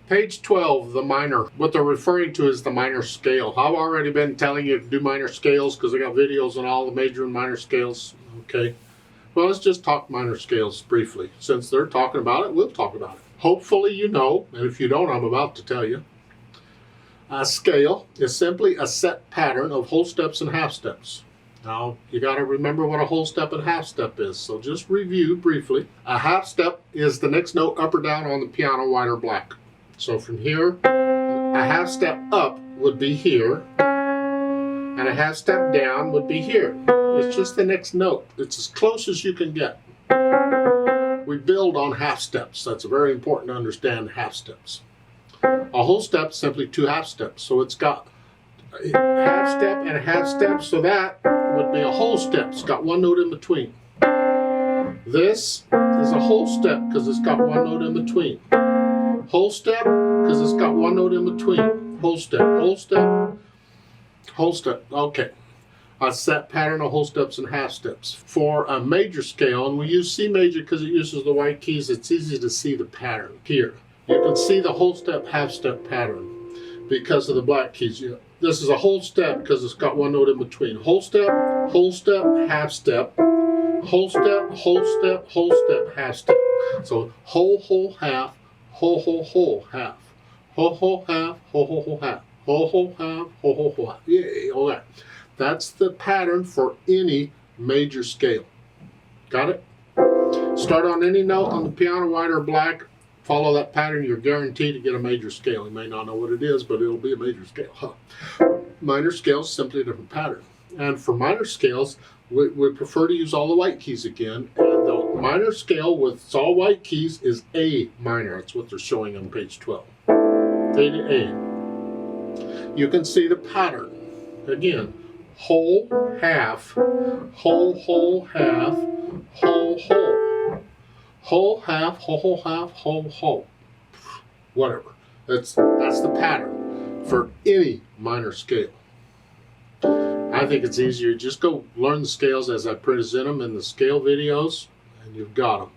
Page 12, the minor. What they're referring to is the minor scale. I've already been telling you to do minor scales because I got videos on all the major and minor scales. Okay. Well, let's just talk minor scales briefly. Since they're talking about it, we'll talk about it. Hopefully you know, and if you don't, I'm about to tell you. A scale is simply a set pattern of whole steps and half steps. Now, you got to remember what a whole step and half step is, so just review briefly. A half step is the next note up or down on the piano, white or black. So from here, a half step up would be here, and a half step down would be here. It's just the next note. It's as close as you can get. We build on half steps. That's very important to understand half steps. A whole step is simply two half steps. So it's got a half step and a half step, so that would be a whole step. It's got one note in between. This is a whole step because it's got one note in between. Whole step because it's got one note in between. Whole step, whole step, whole step. Okay. A set pattern of whole steps and half steps. For a major scale, and we use C major because it uses the white keys, it's easy to see the pattern here. You can see the whole step, half step pattern because of the black keys. This is a whole step because it's got one note in between. Whole step, half step, whole step, whole step, whole step, half step. So whole, half, whole, half, whole, half, whole, half, whole, half, whole, half. Yay, all that. That's the pattern for any major scale. Got it? Start on any note on the piano, white or black. Follow that pattern, you're guaranteed to get a major scale. You may not know what it is, but it'll be a major scale. Minor scales, simply a different pattern. And for minor scales, we prefer to use all the white keys again. And the minor scale with all white keys is A minor. That's what they're showing on page 12. A to A. You can see the pattern. Again, whole, half, whole, half, whole. Whole, half, whole, half, whole. Whatever. That's the pattern for any minor scale. I think it's easier. Just go learn the scales as I present them in the scale videos, and you've got them.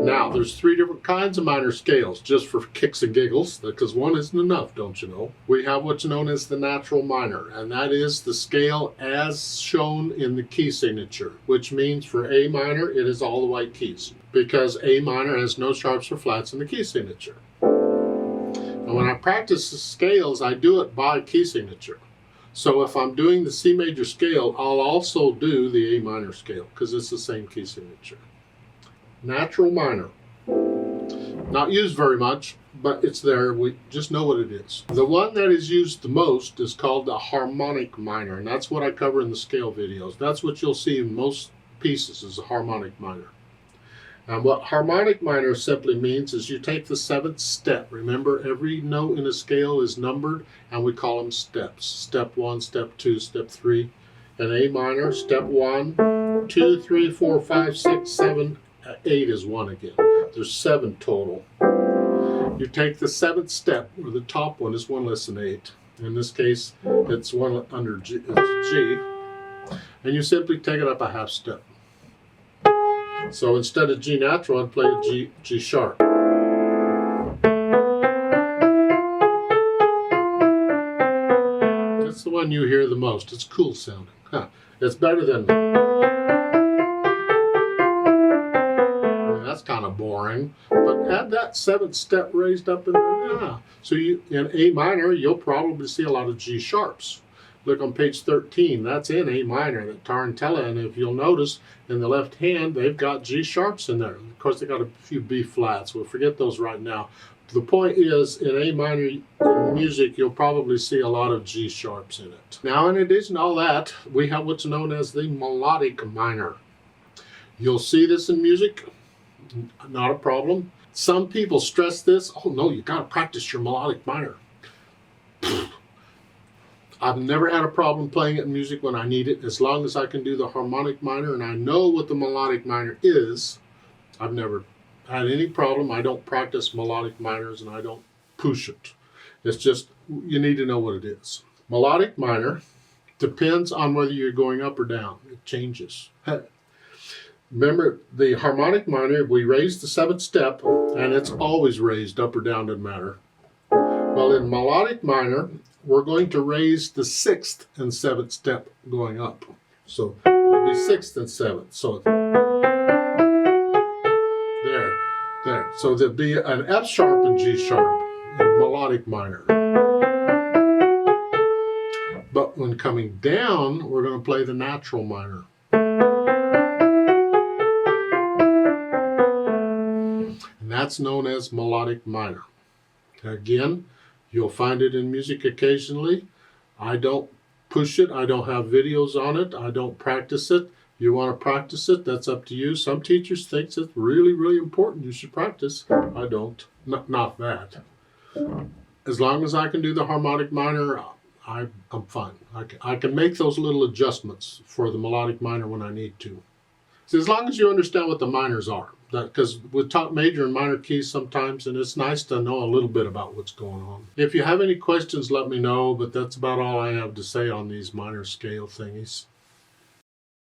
Now, there's three different kinds of minor scales, just for kicks and giggles, because one isn't enough, don't you know? We have what's known as the natural minor, and that is the scale as shown in the key signature, which means for A minor, it is all the white keys, because A minor has no sharps or flats in the key signature. And when I practice the scales, I do it by key signature. So if I'm doing the C major scale, I'll also do the A minor scale, because it's the same key signature. Natural minor. Not used very much, but it's there. We just know what it is. The one that is used the most is called the harmonic minor, and that's what I cover in the scale videos. That's what you'll see in most pieces is a harmonic minor. And what harmonic minor simply means is you take the seventh step. Remember, every note in a scale is numbered, and we call them steps. Step 1, step 2, step 3. In A minor, step 1, 2, 3, 4, 5, 6, 7, 8 is 1 again. There's 7 total. You take the seventh step, or the top one is 1 less than 8. In this case, it's 1 under G, it's G. And you simply take it up a half step. So instead of G natural, I'd play a G sharp. That's the one you hear the most. It's cool sounding. Huh. It's better than... That's kind of boring, but add that seventh step raised up in there. Yeah. So in A minor, you'll probably see a lot of G sharps. Look on page 13, that's in A minor, that tarantella, and if you'll notice in the left hand, they've got G sharps in there. Of course, they got a few B flats. We'll forget those right now. The point is, in A minor in music, you'll probably see a lot of G sharps in it. Now, in addition to all that, we have what's known as the melodic minor. You'll see this in music. Not a problem. Some people stress this. Oh no, you got to practice your melodic minor. I've never had a problem playing it in music when I need it. As long as I can do the harmonic minor and I know what the melodic minor is, I've never had any problem. I don't practice melodic minors and I don't push it. It's just, you need to know what it is. Melodic minor depends on whether you're going up or down. It changes. Remember, the harmonic minor, we raise the seventh step, and it's always raised, up or down, doesn't matter. Well, in melodic minor, we're going to raise the 6th and 7th step going up. So it'll be 6th and 7th. So there. So there'll be an F sharp and G sharp in melodic minor. But when coming down, we're going to play the natural minor. And that's known as melodic minor. Again, you'll find it in music occasionally. I don't push it. I don't have videos on it. I don't practice it. You want to practice it, that's up to you. Some teachers think it's really, really important. You should practice. I don't. Not that. As long as I can do the harmonic minor, I'm fine. I can make those little adjustments for the melodic minor when I need to. So as long as you understand what the minors are. Because we taught major and minor keys sometimes, and it's nice to know a little bit about what's going on. If you have any questions, let me know, but that's about all I have to say on these minor scale thingies.